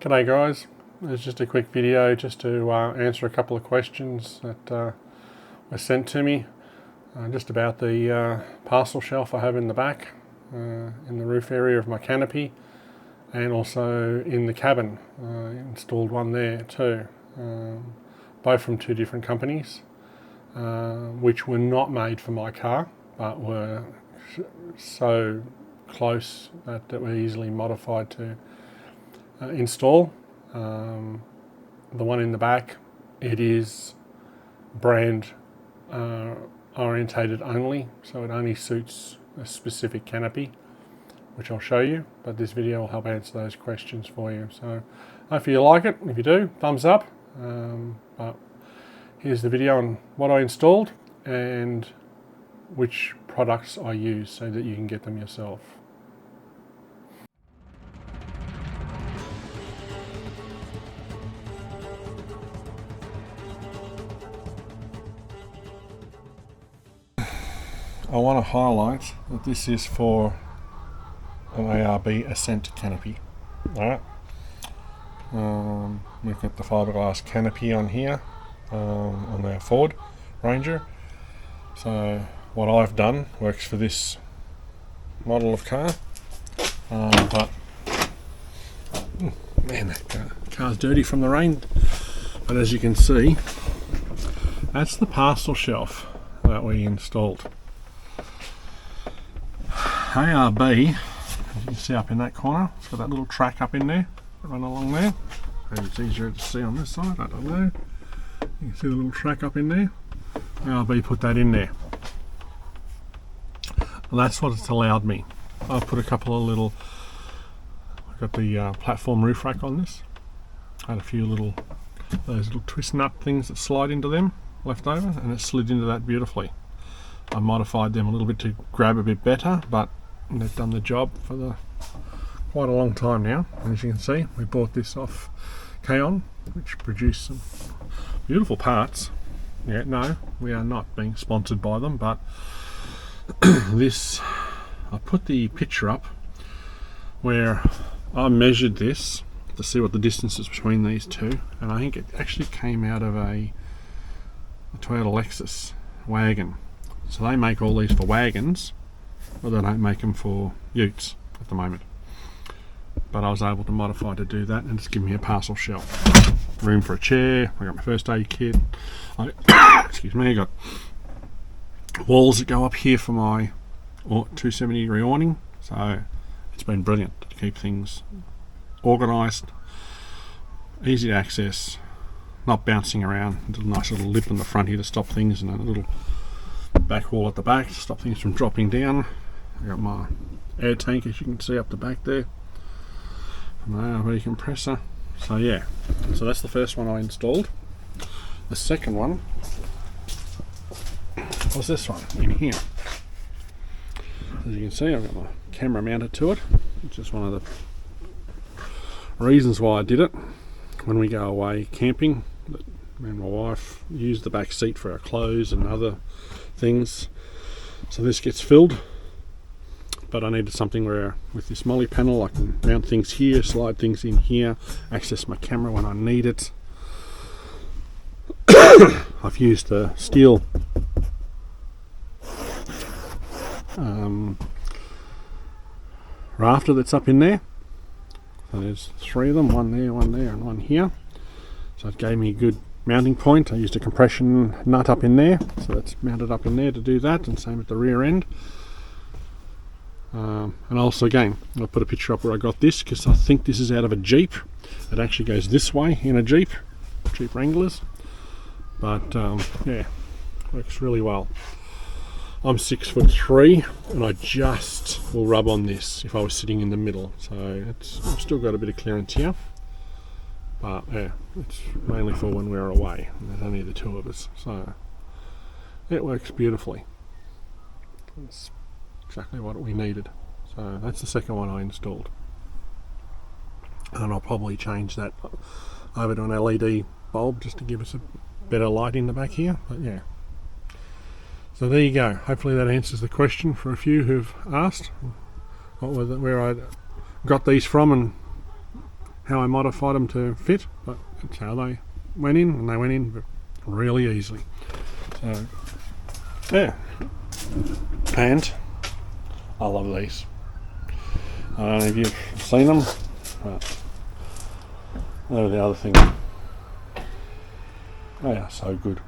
G'day guys, it's just a quick video just to answer a couple of questions that were sent to me just about the parcel shelf I have in the back in the roof area of my canopy, and also in the cabin. Installed one there too, both from two different companies which were not made for my car but were so close that they were easily modified to install. The one in the back, it is brand orientated only, so it only suits a specific canopy, which I'll show you, but this video will help answer those questions for you. So hopefully you like it. If you do, thumbs up. But here's the video on what I installed and which products I use so that you can get them yourself. I want to highlight that this is for an ARB Ascent canopy. Alright, we've got the fiberglass canopy on here on our Ford Ranger. So what I've done works for this model of car, but man, that car's dirty from the rain. But as you can see, that's the parcel shelf that we installed. ARB, as you can see up in that corner, it's got that little track up in there, run along there. Maybe it's easier to see on this side, I don't know. You can see the little track up in there. ARB put that in there. And that's what it's allowed me. I've put a couple of little, I've got the platform roof rack on this. I had a few those little twist nut things that slide into them left over, and it slid into that beautifully. I modified them a little bit to grab a bit better, but they've done the job for quite a long time now. And as you can see, we bought this off K-On, which produced some beautiful parts. Yeah, no, we are not being sponsored by them, but this, I put the picture up where I measured this to see what the distance is between these two, and I think it actually came out of a Toyota Lexus wagon. So they make all these for wagons, but they don't make them for utes at the moment. But I was able to modify to do that, and it's given me a parcel shelf. Room for a chair, I got my first aid kit. Excuse me, I got walls that go up here for my 270-degree awning. So it's been brilliant to keep things organised, easy to access, not bouncing around. There's a nice little lip in the front here to stop things, and a little back wall at the back to stop things from dropping down. I got my air tank, as you can see up the back there, from the ARB compressor. So yeah, so that's the first one I installed. The second one was this one in here. As you can see, I've got my camera mounted to it, which is one of the reasons why I did it. When we go away camping, me and my wife use the back seat for our clothes and other things, so this gets filled. But I needed something where with this molly panel I can mount things here, slide things in here, access my camera when I need it. I've used the steel rafter that's up in there. So there's three of them, one there, and one here. So it gave me a good mounting point. I used a compression nut up in there, so that's mounted up in there to do that, and same at the rear end. And also again, I'll put a picture up where I got this, because I think this is out of a Jeep. It actually goes this way in a Jeep Wranglers, but yeah, works really well. I'm 6'3", and I just will rub on this if I was sitting in the middle, so I've still got a bit of clearance here. But yeah, it's mainly for when we're away, and there's only the two of us, so it works beautifully. It's exactly what we needed. So that's the second one I installed, and I'll probably change that over to an LED bulb just to give us a better light in the back here. But yeah, so there you go. Hopefully that answers the question for a few who've asked where I got these from and how I modified them to fit, but that's how they went in, and they went in really easily. So yeah, and I love these. I don't know if you've seen them, but they're the other thing. They are so good.